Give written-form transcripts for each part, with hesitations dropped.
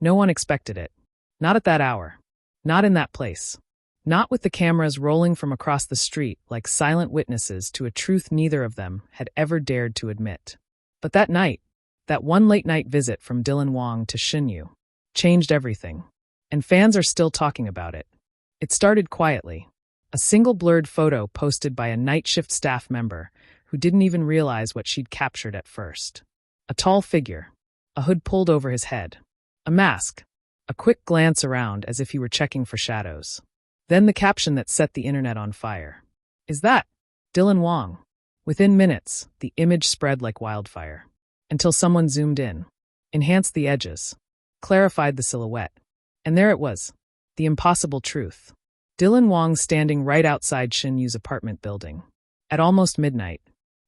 No one expected it. Not at that hour. Not in that place. Not with the cameras rolling from across the street like silent witnesses to a truth neither of them had ever dared to admit. But that night, that one late-night visit from Dylan Wang to Shen Yue, changed everything. And fans are still talking about it. It started quietly. A single blurred photo posted by a night shift staff member who didn't even realize what she'd captured at first. A tall figure, a hood pulled over his head, a mask, a quick glance around as if he were checking for shadows. Then the caption that set the internet on fire. Is that Dylan Wang? Within minutes, the image spread like wildfire. Until someone zoomed in, enhanced the edges, clarified the silhouette. And there it was, the impossible truth. Dylan Wang standing right outside Shen Yue's apartment building. At almost midnight.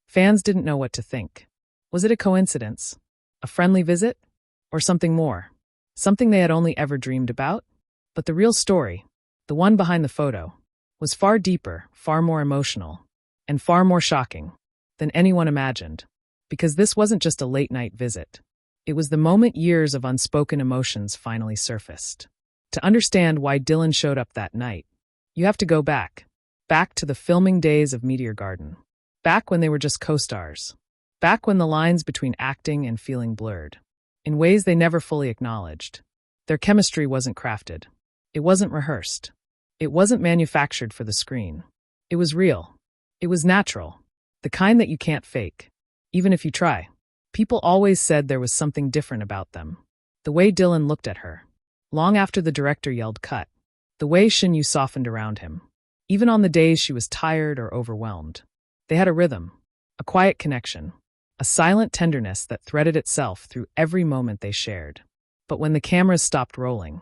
Fans didn't know what to think. Was it a coincidence? A friendly visit? Or something more? Something they had only ever dreamed about? But the real story, the one behind the photo, was far deeper, far more emotional, and far more shocking than anyone imagined. Because this wasn't just a late-night visit. It was the moment years of unspoken emotions finally surfaced. To understand why Dylan showed up that night, you have to go back to the filming days of Meteor Garden. Back when they were just co-stars. Back when the lines between acting and feeling blurred. In ways they never fully acknowledged. Their chemistry wasn't crafted. It wasn't rehearsed. It wasn't manufactured for the screen. It was real. It was natural. The kind that you can't fake. Even if you try. People always said there was something different about them. The way Dylan looked at her. Long after the director yelled cut. The way Shen Yue softened around him. Even on the days she was tired or overwhelmed. They had a rhythm. A quiet connection. A silent tenderness that threaded itself through every moment they shared. But when the cameras stopped rolling,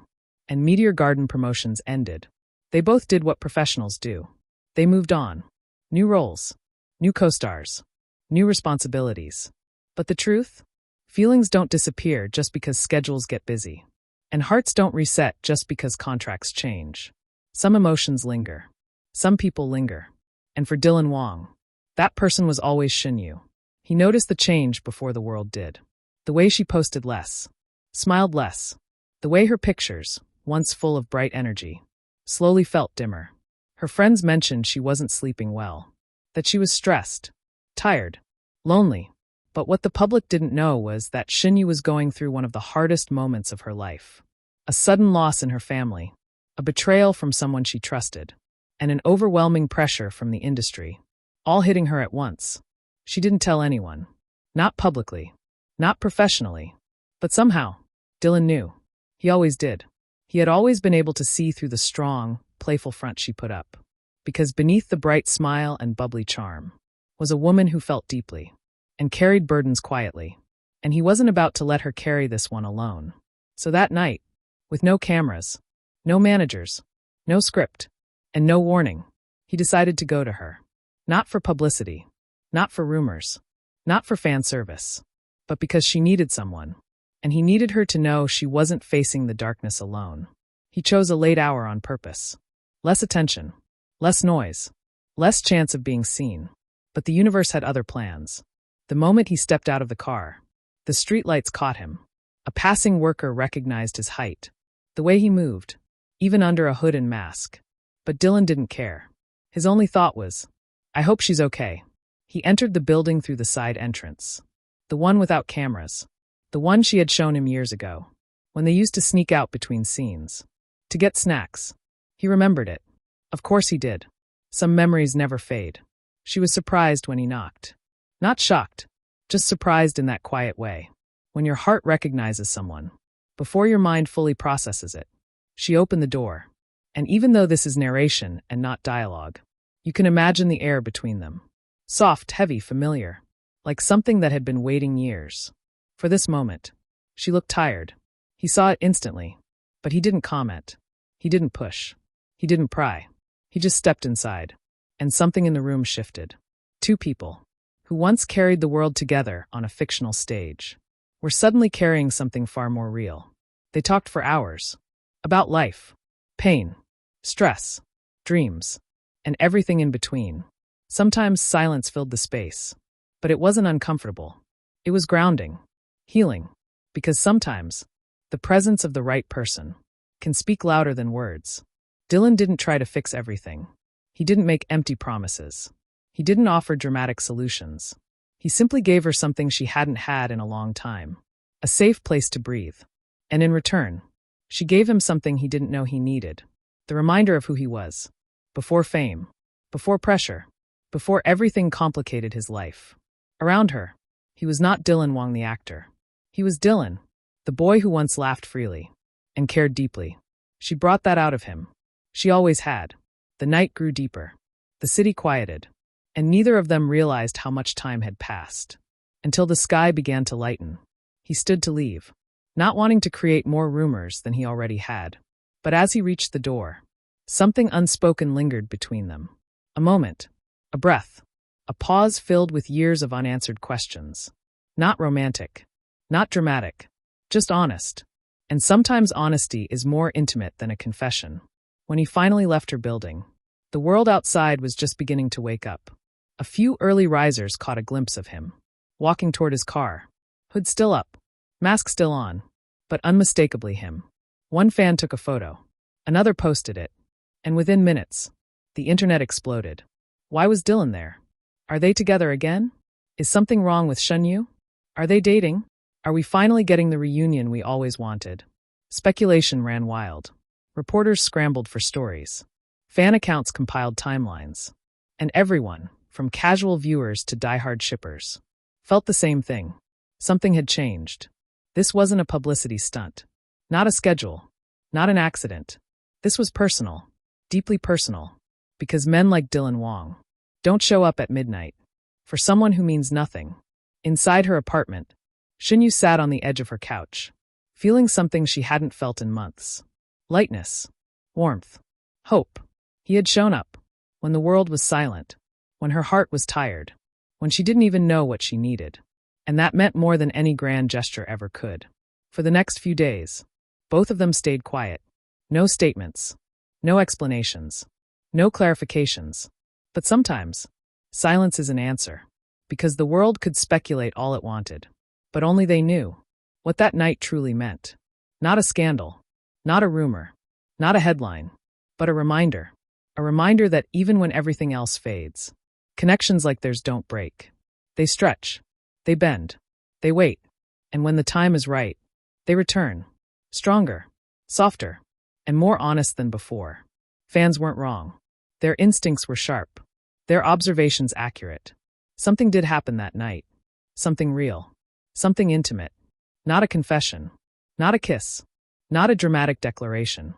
and Meteor Garden promotions ended, they both did what professionals do. They moved on. New roles. New co-stars. New responsibilities. But the truth? Feelings don't disappear just because schedules get busy. And hearts don't reset just because contracts change. Some emotions linger. Some people linger. And for Dylan Wang, that person was always Shen Yue. He noticed the change before the world did. The way she posted less. Smiled less. The way her pictures, once full of bright energy, slowly felt dimmer. Her friends mentioned she wasn't sleeping well. That she was stressed. Tired. Lonely. But what the public didn't know was that Shen Yue was going through one of the hardest moments of her life. A sudden loss in her family. A betrayal from someone she trusted. And an overwhelming pressure from the industry. All hitting her at once. She didn't tell anyone. Not publicly. Not professionally. But somehow, Dylan knew. He always did. He had always been able to see through the strong, playful front she put up. Because beneath the bright smile and bubbly charm was a woman who felt deeply. And carried burdens quietly. And he wasn't about to let her carry this one alone. So that night, with no cameras, no managers, no script, and no warning, he decided to go to her. Not for publicity, not for rumors, not for fan service, but because she needed someone. And he needed her to know she wasn't facing the darkness alone. He chose a late hour on purpose. Less attention, less noise, less chance of being seen. But the universe had other plans. The moment he stepped out of the car, the streetlights caught him. A passing worker recognized his height, the way he moved, even under a hood and mask. But Dylan didn't care. His only thought was, I hope she's okay. He entered the building through the side entrance. The one without cameras. The one she had shown him years ago, when they used to sneak out between scenes. To get snacks. He remembered it. Of course he did. Some memories never fade. She was surprised when he knocked. Not shocked, just surprised in that quiet way. When your heart recognizes someone, before your mind fully processes it. She opened the door. And even though this is narration and not dialogue, you can imagine the air between them. Soft, heavy, familiar. Like something that had been waiting years. For this moment. She looked tired. He saw it instantly. But he didn't comment. He didn't push. He didn't pry. He just stepped inside. And something in the room shifted. Two people, who once carried the world together on a fictional stage, were suddenly carrying something far more real. They talked for hours. About life. Pain. Stress. Dreams. And everything in between. Sometimes silence filled the space. But it wasn't uncomfortable. It was grounding. Healing. Because sometimes, The presence of the right person can speak louder than words. Dylan didn't try to fix everything. He didn't make empty promises. He didn't offer dramatic solutions. He simply gave her something she hadn't had in a long time. A safe place to breathe. And in return, she gave him something he didn't know he needed. The reminder of who he was. Before fame. Before pressure. Before everything complicated his life. Around her, he was not Dylan Wang the actor. He was Dylan, the boy who once laughed freely and cared deeply. She brought that out of him. She always had. The night grew deeper. The city quieted. And neither of them realized how much time had passed. Until the sky began to lighten. He stood to leave, not wanting to create more rumors than he already had. But as he reached the door, something unspoken lingered between them. A moment. A breath. A pause filled with years of unanswered questions. Not romantic. Not dramatic. Just honest. And sometimes honesty is more intimate than a confession. When he finally left her building, the world outside was just beginning to wake up. A few early risers caught a glimpse of him, walking toward his car, hood still up, mask still on, but unmistakably him. One fan took a photo, another posted it, and within minutes, the internet exploded. Why was Dylan there? Are they together again? Is something wrong with Shen Yue? Are they dating? Are we finally getting the reunion we always wanted? Speculation ran wild. Reporters scrambled for stories. Fan accounts compiled timelines. And everyone, from casual viewers to diehard shippers, felt the same thing. Something had changed. This wasn't a publicity stunt. Not a schedule. Not an accident. This was personal. Deeply personal. Because men like Dylan Wang don't show up at midnight. For someone who means nothing. Inside her apartment, Shen Yue sat on the edge of her couch, feeling something she hadn't felt in months. Lightness. Warmth. Hope. He had shown up. When the world was silent. When her heart was tired. When she didn't even know what she needed. And that meant more than any grand gesture ever could. For the next few days, both of them stayed quiet. No statements. No explanations. No clarifications. But sometimes, silence is an answer. Because the world could speculate all it wanted. But only they knew what that night truly meant. Not a scandal. Not a rumor. Not a headline. But a reminder. A reminder that even when everything else fades, connections like theirs don't break. They stretch. They bend. They wait. And when the time is right, they return. Stronger. Softer. And more honest than before. Fans weren't wrong. Their instincts were sharp. Their observations accurate. Something did happen that night. Something real. Something intimate. Not a confession. Not a kiss. Not a dramatic declaration.